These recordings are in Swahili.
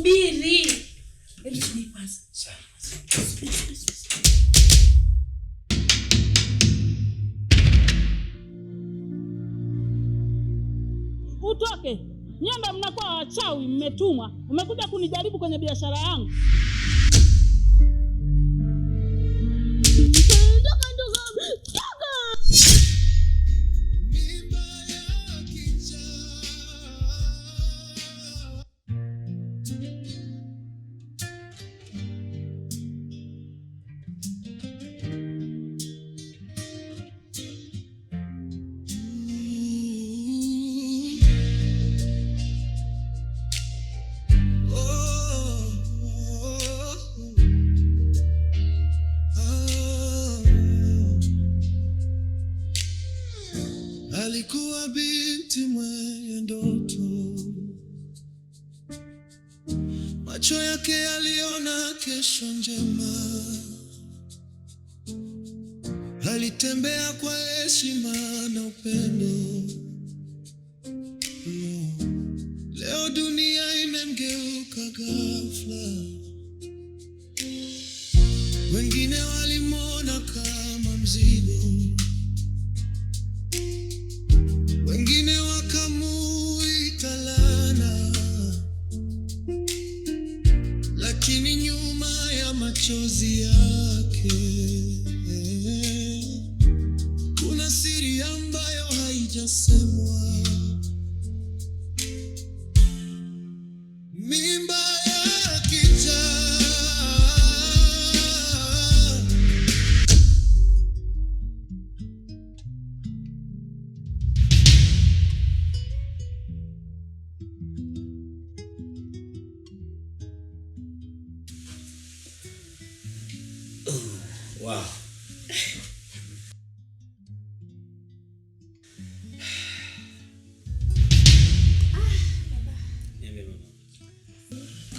subiri. Hebu subiri kwanza. Sawa. Utoke. Nyamba mnakuwa wachawi, mmetumwa. Umekuja kunijaribu kwenye biashara yangu. Alikuwa binti mwenye ndoto, macho yake yaliona kesho njema. Alitembea kwa heshima na upendo. Leo dunia imemgeuka ghafla. Wengine walimwona kama mzigo, wengine wakamuita laana, lakini nyuma ya machozi yake kuna siri ambayo haijasemwa. Mimba ya kichaa. Wow.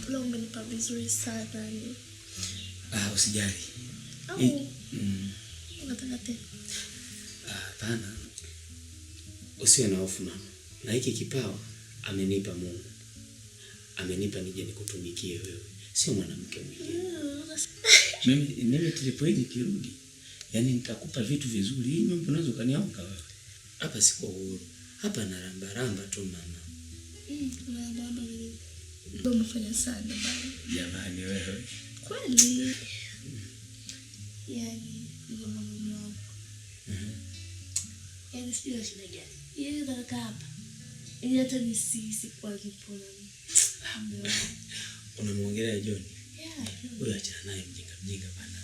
Leo umenipa vizuri sana ni. Usijali. Unataka tena? Hapana. Usiwe na hofu mama. Na hiki kipawa amenipa Mungu. Amenipa nije nikutumikie wewe. Sio mwanamke mwingine. Mimi tulipoje kirudi. Yaani nitakupa vitu vizuri. Hii mambo unazo kaniaoka wewe. Hapa siko huru. Hapa na ramba tu mama. Ramba. Ndio umefanya sana baba. Jamani wewe. Kweli. Yaani ndio mume wangu. Yaani sio shida gani. Yeye anakaa hapa. Yeye hata ni sisi kwa kipona. Unamwongelea John? Wewe achana naye mjinga bana.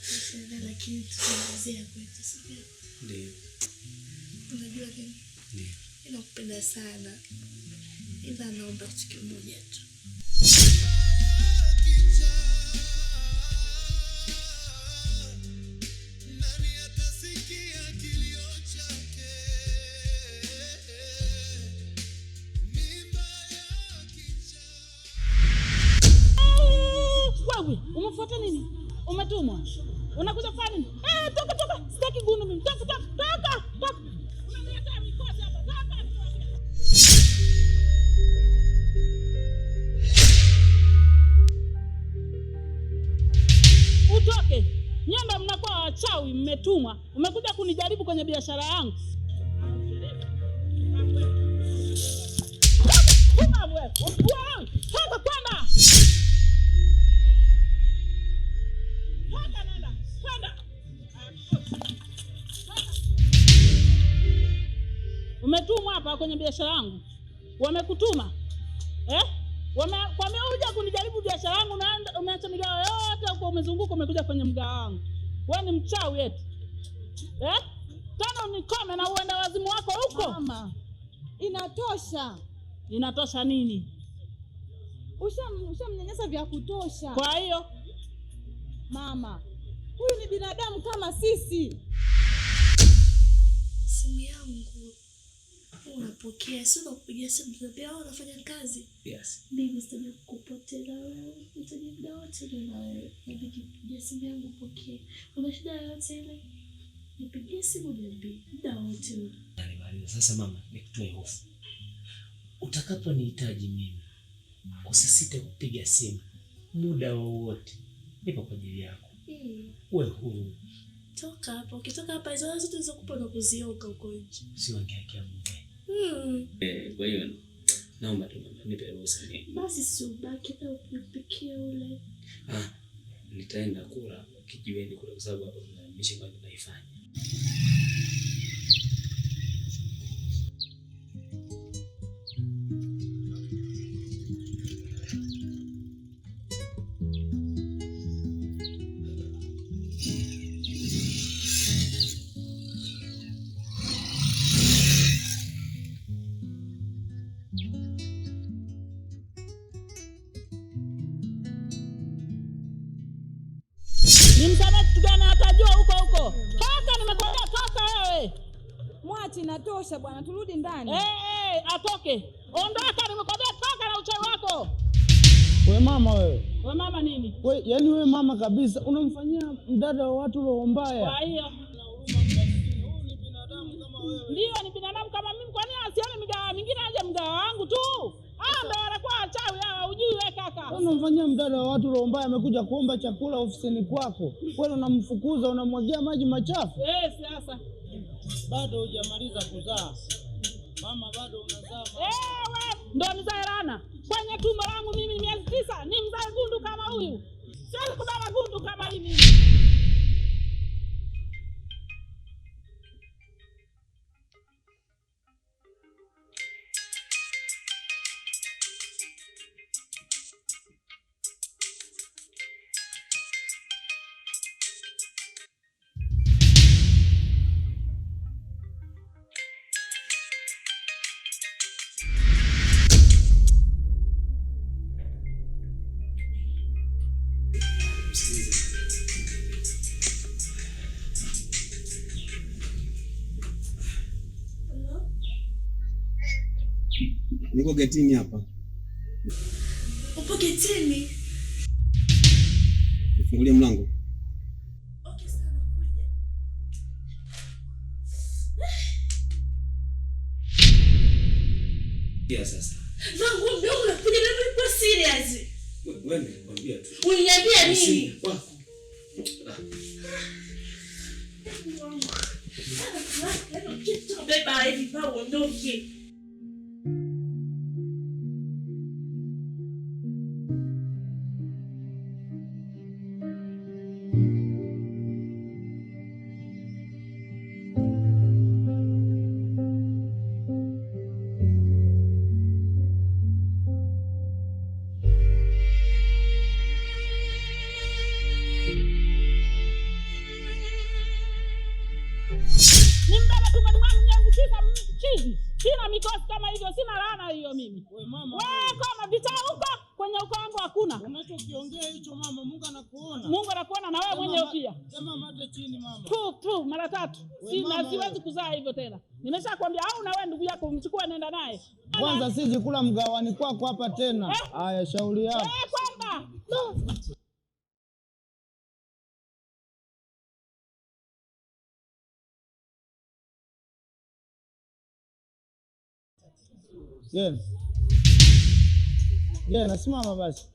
Tuseme lakini tunaanzia kwetu sio? Ndio. Unajua nini? Ndio. Ninakupenda sana. Ila naomba kitu kimoja tu. Nani atasikia kilio chake? Mimba ya kichaa. Wewe, umefuata nini? Umetumwa. Unakuja kufanya nini? Toka. Sitaki gunu mimi. Toka. Unaniletea mikosi hapa. Toka. Utoke. Nyamba mnakuwa wachawi, mmetumwa. Umekuja kunijaribu kwenye biashara yangu. Toka wewe. Toka kwenda. Umetumwa hapa kwenye biashara yangu. Wamekutuma. Wamekuja kunijaribu biashara yangu na umeacha migao yote huko umezunguka umekuja kwenye mgao wangu. Wewe ni mchawi eti. Tena unikome na uende wazimu wako huko. Mama. Inatosha. Inatosha nini? Ushamnyanyasa vya kutosha. Kwa hiyo mama, huyu ni binadamu kama sisi. Simu yangu unapokea, sio kupigia simu tunapia unafanya kazi. Yes. Mimi sitaki kukupoteza wewe. Nitaje muda wote na wewe. Nipigie simu yangu pokea. Una shida yoyote ile? Nipigie simu niambie muda wote. Sasa mama, nikutoe hofu. Utakaponihitaji mimi, usisite kupiga simu muda wowote. Nipo kwa ajili yako. Uwe huru. Toka hapa. Ukitoka hapa hizo zote zilizokupa na kuzioka huko nje. Usiongee kwa hiyo naomba tu nipe ruhusa mimi. Basi si ubaki na upikie ule. Nitaenda kula kijiweni kule kwa sababu hapo kuna mission ambayo naifanya. Nimsame kitu gani atajua huko. Toka nimekwambia toka wewe. Mwachi natosha bwana, turudi ndani. Atoke. Ondoka nimekwambia toka na uchawi wako. We mama wewe. We mama nini? Yaani wewe mama kabisa unamfanyia mdada wa watu roho mbaya. Kwa hiyo ndio ni binadamu kama mimi, kwa nini asione migawa mingine aje mgawa wangu tu? Ndio wanakuwa wachawi hawa, hujui wewe kaka. Unamfanyia mdada wa watu roho mbaya, amekuja kuomba chakula ofisini kwako. Wewe unamfukuza, unamwagia maji machafu. Sasa bado hujamaliza kuzaa. Mama bado unazaa. Wewe ndio nizae rana. Kwenye tumbo langu mimi miezi 9 ni mzae gundu kama huyu. Siwezi kuzaa gundu kama hili mimi. Niko getini hapa. Upo getini? Nifungulie mlango. Okay, sana kuja. Sasa. Mangu ndio unakuja na mimi kwa serious. Wewe nikwambia tu. Uniambia nini? Beba hivi pa uondoke. Nimbeba tumani mwangu miezi 9 mchizi. Sina mikosi kama hivyo, sina laana hiyo mimi. Wewe mama. Wewe kama vita huko kwenye ukoo wangu hakuna. Unachokiongea hicho mama, Mungu anakuona. Mungu anakuona na wewe mwenyewe pia. Sema mate chini mama. Tu mara 3. Siwezi kuzaa hivyo tena. Nimeshakwambia au na wewe ndugu yako mchukue nenda naye. Kwanza siji kula mgawani kwako hapa tena. Haya shauri yako. Kwenda. Gena, simama basi.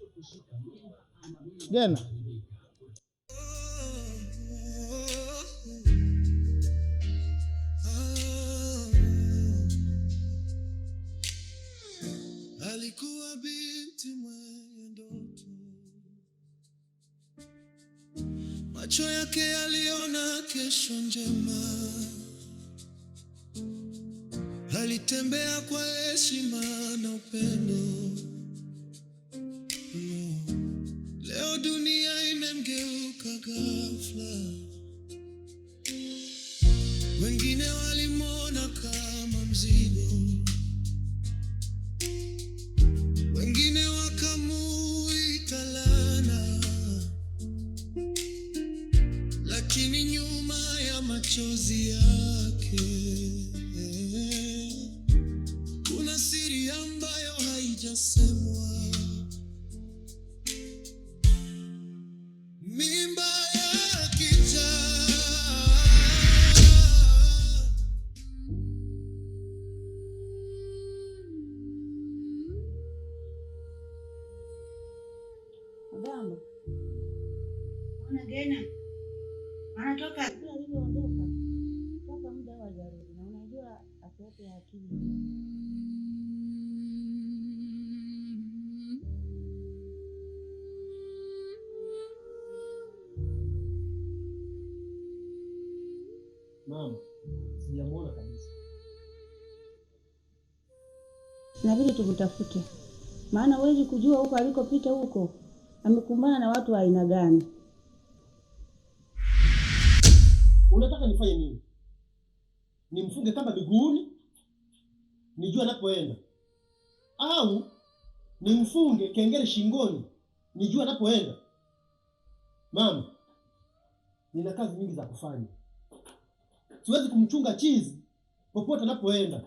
Gena. Alikuwa binti mwenye ndoto, macho yake yaliona kesho njema. Alitembea kwa heshima na upendo. Leo dunia imemgeuka ghafla. Wengine walimwona kama mzigo, wengine wakamuita laana, lakini nyuma ya machozi yake kuna siri ambayo haijasemwa. Mimba ya kichaa. mambo. Ona Gena. Anatoka alivyoondoka. Toka muda hajarudi na unajua afya ya akili. Mama, sijamuona kabisa. Inabidi tumtafute. Maana huwezi kujua huko alikopita huko amekumbana na watu wa aina gani. Unataka nifanye nini? Nimfunge kama miguuni? Nijue anapoenda. Au nimfunge kengele shingoni? Nijue anapoenda. Mama, nina kazi nyingi za kufanya. Siwezi kumchunga chizi popote anapoenda.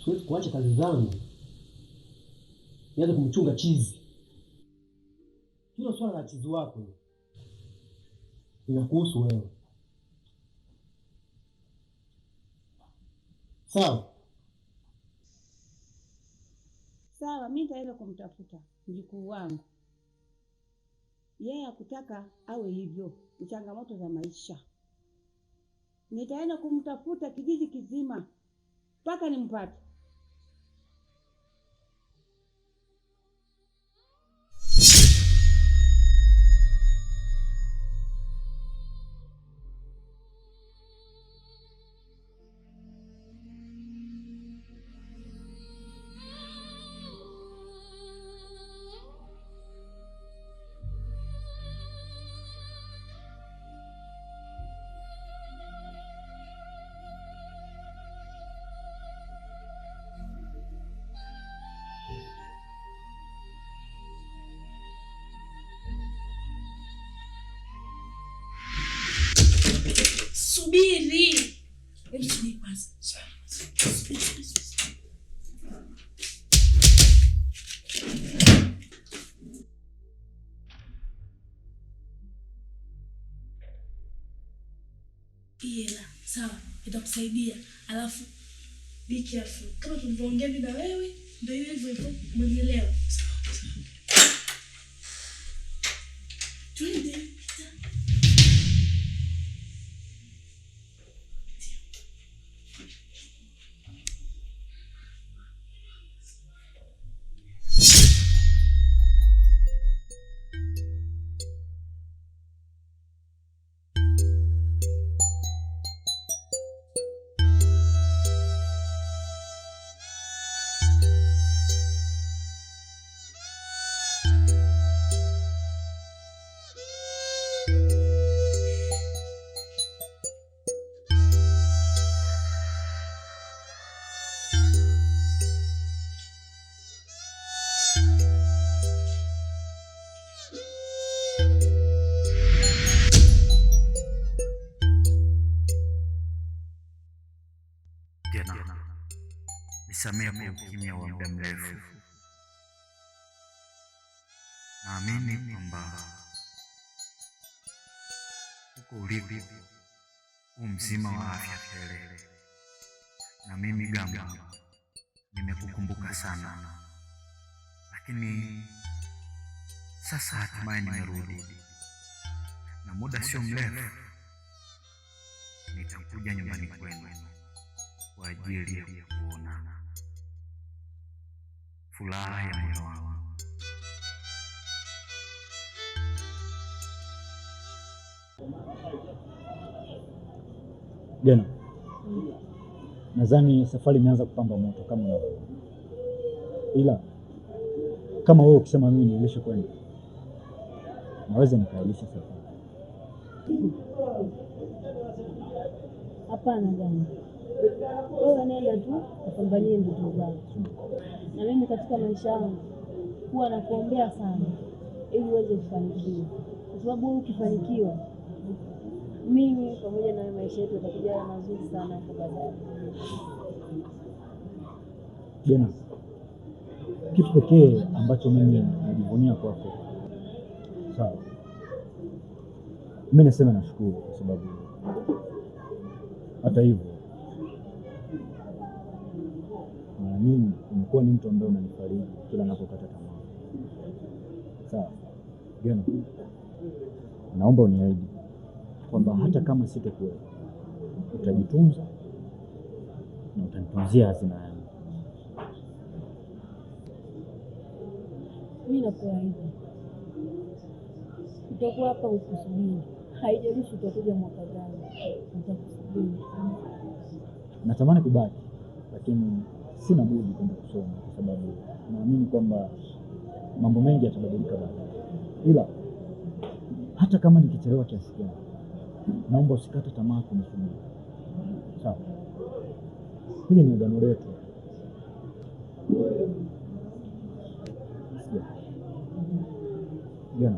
Siwezi kuacha kazi zangu nianze kumchunga chizi. Hilo swala la chizi wako inakuhusu wewe. Sawa? Sawa, mimi nitaenda kumtafuta mjukuu wangu. Yeye hakutaka awe hivyo, ni changamoto za maisha. Nitaenda kumtafuta kijiji kizima mpaka nimpate. Subiri. Hebu subiri kwanza. Ila, sawa, itakusaidia. Alafu be careful. Kama tulivyoongea mimi na wewe, ndio hivyo hivyo, umenielewa? Twende. Nisamehe kwa ukimya wa muda mrefu. Naamini kwamba uko ulipo mzima wa afya tele. Na mimi Gamba nimekukumbuka sana. Lakini sasa hatimaye nimerudi. Na muda sio mrefu nitakuja nyumbani kwenu kwa ajili ya kuona furaha ya moyo wangu. Gena, nadhani safari imeanza kupamba moto kama unavyoona. Ila kama wewe ukisema mimi nilishe kwenda, naweza nikailisha safari. Hapana Gamba. Wewe nenda tu kupambania ndoto zako. Na mimi katika maisha yangu huwa nakuombea sana ili uweze kufanikiwa. Kwa sababu wewe ukifanikiwa, mimi pamoja na maisha yetu yatakuwa mazuri sana hapo baadaye. Gena, kitu pekee ambacho mimi najivunia kwako, sawa, mimi nasema nashukuru kwa sababu hata hivyo mara nyingi umekuwa ni mtu ambaye unanifariji kila ninapokata tamaa. Sawa. Gena, naomba uniahidi kwamba hata kama sitakuwepo utajitunza na utanitunzia hazina yangu. Mimi nakuahidi utakuwa hapa ukusubiri, haijalishi utakuja mwaka gani, nitakusubiri. Natamani kubaki, lakini sina budi kwenda kusoma kwa sababu naamini kwamba mambo mengi yatabadilika baadaye. Ila hata kama nikichelewa kiasi gani, naomba usikate tamaa kunisubiri. Sawa? Hili ni agano letu. Gena.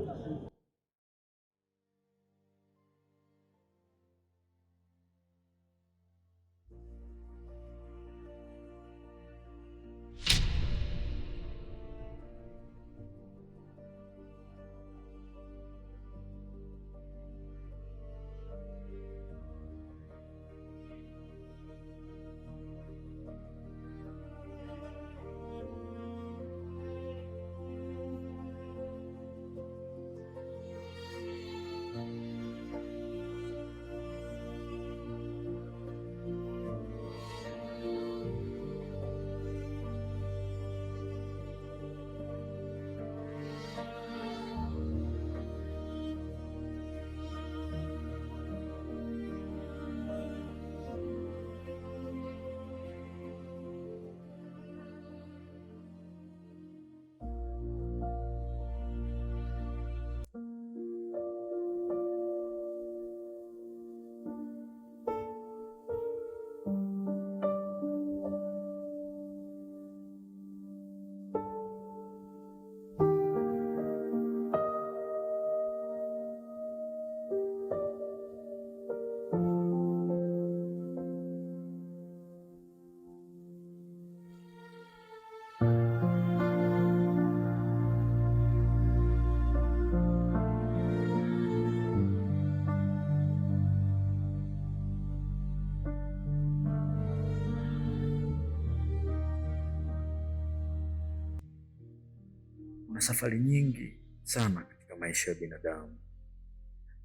Kuna safari nyingi sana katika maisha ya binadamu,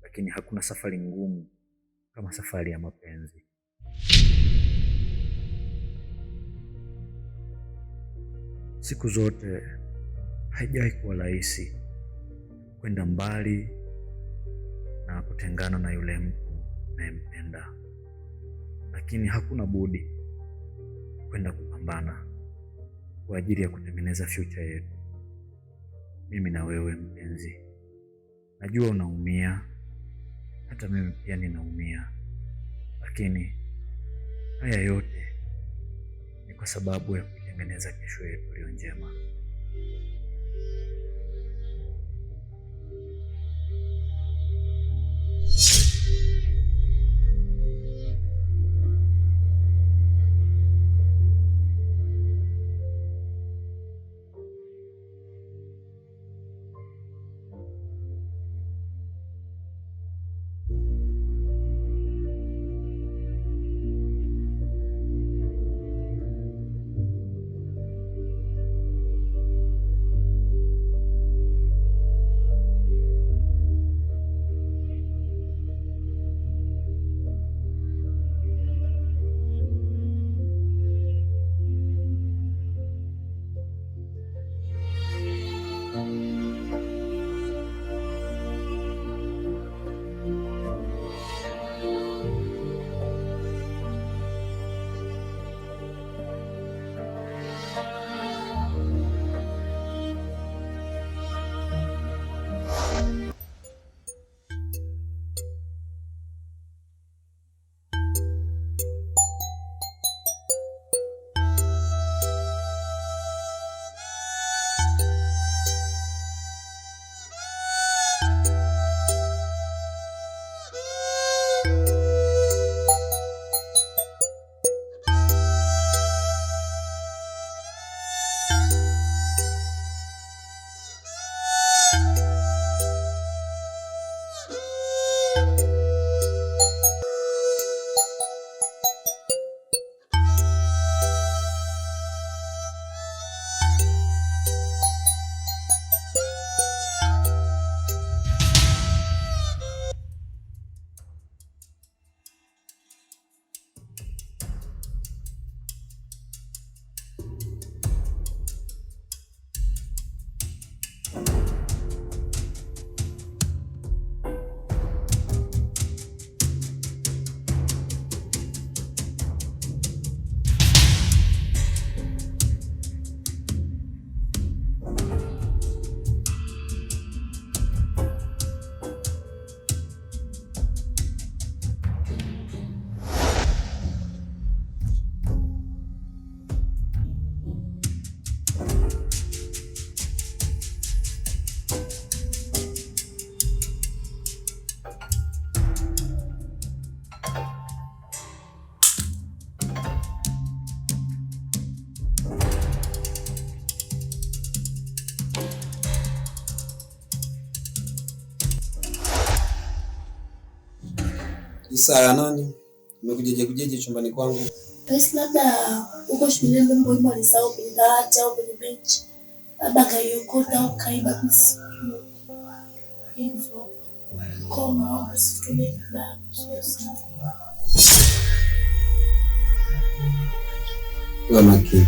lakini hakuna safari ngumu kama safari ya mapenzi. Siku zote haijawahi kuwa rahisi kwenda mbali na kutengana na yule mtu unayempenda, lakini hakuna budi kwenda kupambana kwa ajili ya kutengeneza future yetu. Mimi na wewe mpenzi, najua unaumia, hata mimi pia ninaumia, lakini haya yote ni kwa sababu ya kutengeneza kesho yetu iliyo njema. Isa ya nani? Umekujeje chumbani kwangu? Basi labda uko shuleni mambo hiyo alisahau kwenye dawati au kwenye benchi. Labda kaiokota au kaiba bisi. Hivyo. Koma usitumie vibaya. Kwa makini.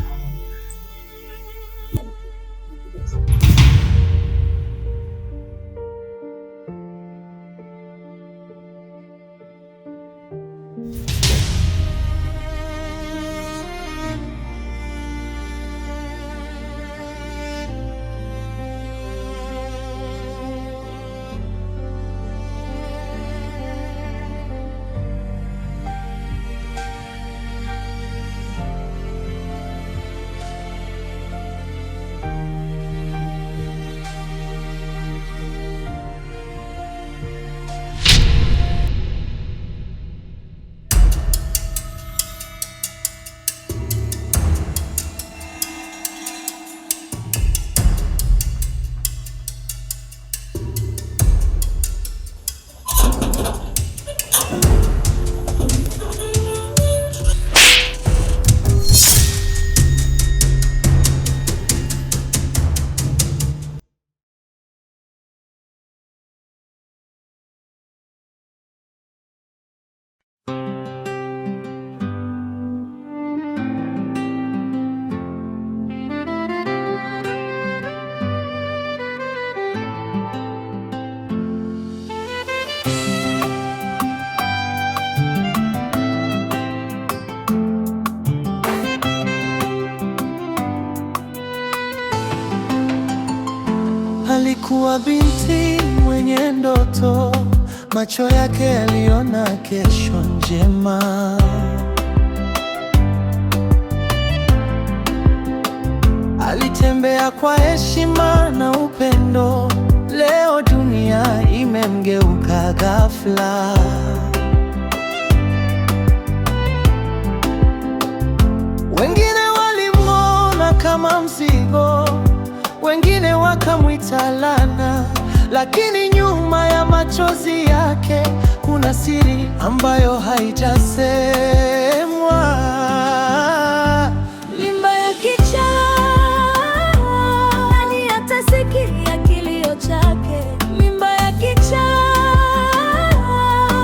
Alikuwa binti mwenye ndoto, macho yake yaliona kesho njema. Alitembea kwa heshima na upendo, leo dunia imemgeuka ghafla. Wengine walimwona kama mzigo, wengine wakamwita laana, lakini nyuma ya machozi yake kuna siri ambayo haijasemwa. Mimba ya kichaa, nani atasikia kilio chake? Mimba ya kichaa,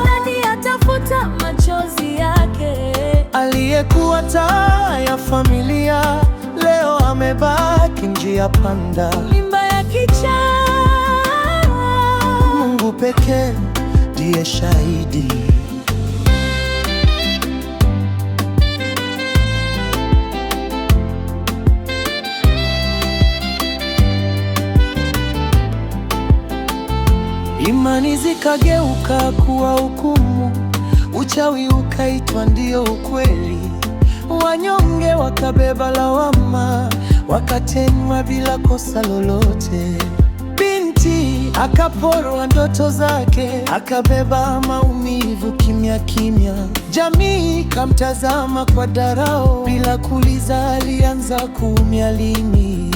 nani atafuta machozi yake? Aliyekuwa taa ya familia leo amebaki njia panda. Mimba ya kichaa, Mungu pekee ndiye shahidi. Imani zikageuka kuwa hukumu, uchawi ukaitwa ndio ukweli. Wanyonge wakabeba lawama, wakatemwa bila kosa lolote. Binti akaporwa ndoto zake, akabeba maumivu kimya kimya. Jamii kamtazama kwa dharau, bila kuuliza alianza kuumia lini.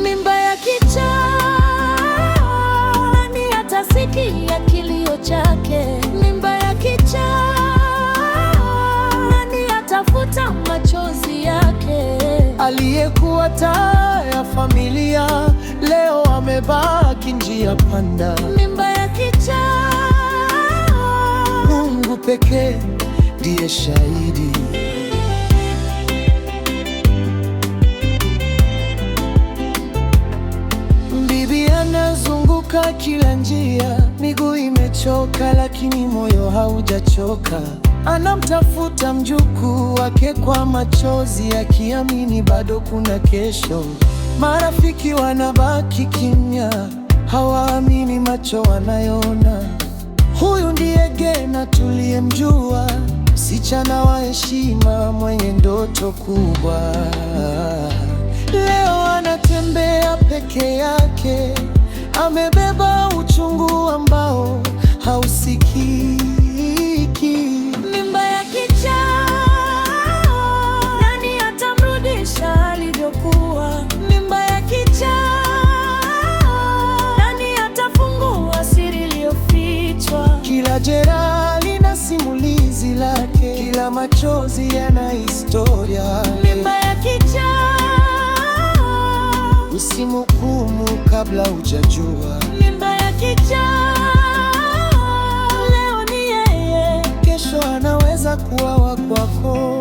mimba ya kichaa, nani atasikia kilio chake? Mimba ya kichaa, nani atafuta machozi yake? Aliyekuwa taa ya familia leo amebaki njia panda. Mimba ya kichaa, Mungu pekee ndiye shahidi. Bibi anazunguka kila njia, miguu imechoka lakini moyo haujachoka. Anamtafuta mjukuu wake kwa machozi, akiamini bado kuna kesho. Marafiki wanabaki kimya, hawaamini macho wanayoona. Huyu ndiye Gena tuliyemjua, msichana wa heshima mwenye ndoto kubwa. Leo anatembea peke yake, amebeba uchungu ambao hausikiki. mimba ya kichaa, nani atamrudisha alivyokuwa? Mimba ya kichaa, nani atafungua siri iliyofichwa? Kila jeraha lina simulizi lake, kila machozi yana historia. Mimba ya kichaa, usimhukumu kabla hujajua. Mimba ya kichaa, leo ni yeye, kesho anaweza kuwa wa kwako.